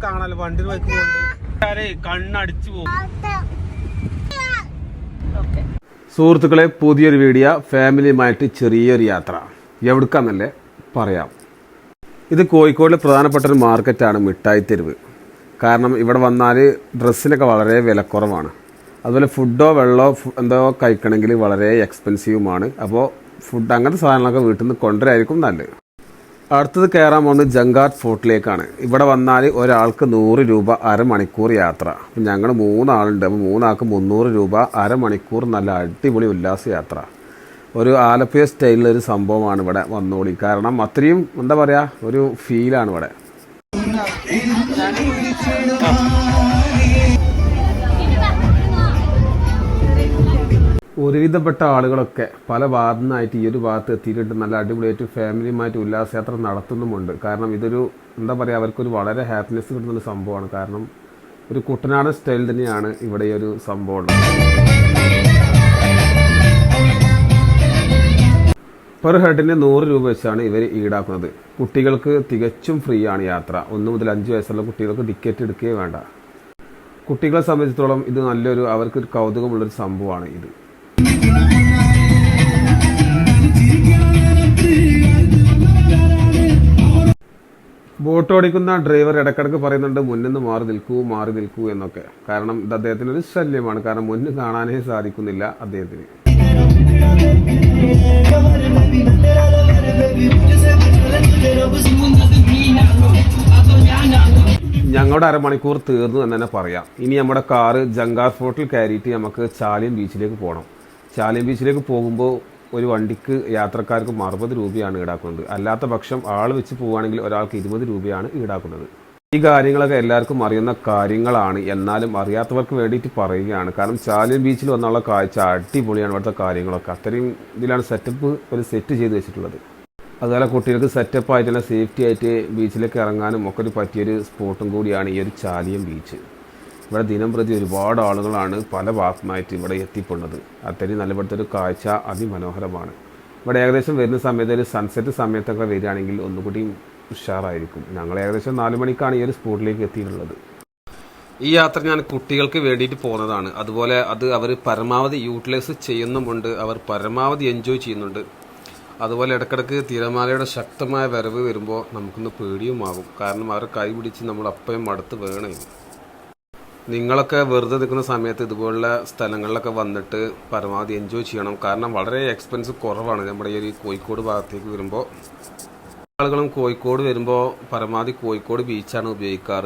കാണാലോ വണ്ടി കണ്ണടിച്ചു പോകും. സുഹൃത്തുക്കളെ, പുതിയൊരു വീഡിയോ ഫാമിലിയുമായിട്ട് ചെറിയൊരു യാത്ര. എവിടുക്കാന്നല്ലേ പറയാം. ഇത് കോഴിക്കോടിലെ പ്രധാനപ്പെട്ട ഒരു മാർക്കറ്റാണ് മിഠായി തെരുവ്. കാരണം ഇവിടെ വന്നാൽ ഡ്രസ്സിനൊക്കെ വളരെ വിലക്കുറവാണ്. അതുപോലെ ഫുഡോ വെള്ളമോ എന്തോ കഴിക്കണമെങ്കിൽ വളരെ എക്സ്പെൻസീവുമാണ്. അപ്പോൾ ഫുഡ് അങ്ങനത്തെ സാധനങ്ങളൊക്കെ വീട്ടിൽ നിന്ന് കൊണ്ടുവരായിരിക്കും നല്ലത്. അടുത്തത് കയറാൻ പോകുന്നത് ജങ്കാർ ഫോർട്ടിലേക്കാണ്. ഇവിടെ വന്നാൽ ഒരാൾക്ക് 100 രൂപ അരമണിക്കൂർ യാത്ര. അപ്പം ഞങ്ങൾ 3 ആളുണ്ട്. അപ്പോൾ 3 ആൾക്ക് 300 രൂപ അരമണിക്കൂർ നല്ല അടിപൊളി ഉല്ലാസ യാത്ര. ഒരു ആലപ്പുഴ സ്റ്റൈലിലൊരു സംഭവമാണ് ഇവിടെ വന്നോളി. കാരണം അത്രയും എന്താ പറയുക, ഒരു ഫീലാണ് ഇവിടെ. ഒരുവിധപ്പെട്ട ആളുകളൊക്കെ പല ഭാഗത്തു നിന്നായിട്ട് ഈ ഒരു ഭാഗത്ത് എത്തിയിട്ട് നല്ല അടിപൊളിയായിട്ട് ഫാമിലിയുമായിട്ട് ഉല്ലാസയാത്ര നടത്തുന്നുമുണ്ട്. കാരണം ഇതൊരു എന്താ പറയുക, അവർക്കൊരു വളരെ ഹാപ്പിനെസ് കിട്ടുന്നൊരു സംഭവമാണ്. കാരണം ഒരു കുട്ടനാടൻ സ്റ്റൈൽ തന്നെയാണ് ഇവിടെ ഈ ഒരു സംഭവം. പെർ ഹെഡിന് 100 രൂപ വെച്ചാണ് ഇവർ ഈടാക്കുന്നത്. കുട്ടികൾക്ക് തികച്ചും ഫ്രീ ആണ് യാത്ര. 1 മുതൽ 5 വയസ്സുള്ള കുട്ടികൾക്ക് ടിക്കറ്റ് എടുക്കുകയേ വേണ്ട. കുട്ടികളെ സംബന്ധിച്ചിടത്തോളം ഇത് നല്ലൊരു അവർക്കൊരു കൗതുകമുള്ളൊരു സംഭവമാണ് ഇത്. ബോട്ട് ഓടിക്കുന്ന ഡ്രൈവർ ഇടക്കിടക്ക് പറയുന്നുണ്ട് മുന്നിൽ നിന്ന് മാറി നിൽക്കൂ എന്നൊക്കെ. കാരണം ഇത് അദ്ദേഹത്തിനൊരു ശല്യമാണ്. കാരണം മുന്നിൽ കാണാനേ സാധിക്കുന്നില്ല അദ്ദേഹത്തിന്. ഞങ്ങളുടെ അരമണിക്കൂർ തീർന്നു എന്ന് തന്നെ പറയാം. ഇനി നമ്മുടെ കാറ് ജങ്കാർ ഫോർട്ടിൽ കയറിയിട്ട് നമുക്ക് ചാലിയം ബീച്ചിലേക്ക് പോകണം. ചാലിയം ബീച്ചിലേക്ക് പോകുമ്പോൾ ഒരു വണ്ടിക്ക് യാത്രക്കാർക്ക് 60 രൂപയാണ് ഈടാക്കുന്നത്. അല്ലാത്ത പക്ഷം ആൾ വെച്ച് പോവുകയാണെങ്കിൽ ഒരാൾക്ക് 20 രൂപയാണ് ഈടാക്കുന്നത്. ഈ കാര്യങ്ങളൊക്കെ എല്ലാവർക്കും അറിയുന്ന കാര്യങ്ങളാണ്. എന്നാലും അറിയാത്തവർക്ക് വേണ്ടിയിട്ട് പറയുകയാണ്. കാരണം ചാലിയം ബീച്ചിൽ വന്നുള്ള കാഴ്ച അടിപൊളിയാണ്. ഇവിടുത്തെ കാര്യങ്ങളൊക്കെ അത്രയും ഇതിലാണ് സെറ്റ് ചെയ്ത് വെച്ചിട്ടുള്ളത്. അതുപോലെ കുട്ടികൾക്ക് സെറ്റപ്പായിട്ട് തന്നെ സേഫ്റ്റി ആയിട്ട് ബീച്ചിലേക്ക് ഇറങ്ങാനും ഒക്കെ ഒരു പറ്റിയൊരു സ്പോട്ടും കൂടിയാണ് ഈ ഒരു ചാലിയം ബീച്ച്. ഇവിടെ ദിനം പ്രതി ഒരുപാട് ആളുകളാണ് പല ഭാഗത്തുനിന്നായിട്ട് ഇവിടെ എത്തിപ്പെടുന്നത്. അത്രയും നല്ലപ്പെടുത്ത ഒരു കാഴ്ച അതിമനോഹരമാണ്. ഇവിടെ ഏകദേശം വരുന്ന സമയത്ത് ഒരു സൺസെറ്റ് സമയത്തൊക്കെ വരികയാണെങ്കിൽ ഒന്നുകൂടി ഉഷാറായിരിക്കും. ഞങ്ങൾ ഏകദേശം 4 മണിക്കാണ് ഈ ഒരു സ്പോട്ടിലേക്ക് എത്തിയിട്ടുള്ളത്. ഈ യാത്ര ഞാൻ കുട്ടികൾക്ക് വേണ്ടിയിട്ട് പോകുന്നതാണ്. അതുപോലെ അത് അവർ പരമാവധി യൂട്ടിലൈസ് ചെയ്യുന്നുമുണ്ട്. അവർ പരമാവധി എൻജോയ് ചെയ്യുന്നുണ്ട്. അതുപോലെ ഇടയ്ക്കിടയ്ക്ക് തിരമാലയുടെ ശക്തമായ വരവ് വരുമ്പോൾ നമുക്കൊന്ന് പേടിയുമാകും. കാരണം അവർ കൈ പിടിച്ച് നമ്മൾ അപ്പയും അടുത്ത് വേണം. നിങ്ങളൊക്കെ വെറുതെ നിൽക്കുന്ന സമയത്ത് ഇതുപോലുള്ള സ്ഥലങ്ങളിലൊക്കെ വന്നിട്ട് പരമാവധി എൻജോയ് ചെയ്യണം. കാരണം വളരെ എക്സ്പെൻസ് കുറവാണ്. നമ്മുടെ ഈ ഒരു കോഴിക്കോട് ഭാഗത്തേക്ക് വരുമ്പോൾ ആളുകളും കോഴിക്കോട് വരുമ്പോൾ പരമാവധി കോഴിക്കോട് ബീച്ചാണ് ഉപയോഗിക്കാറ്.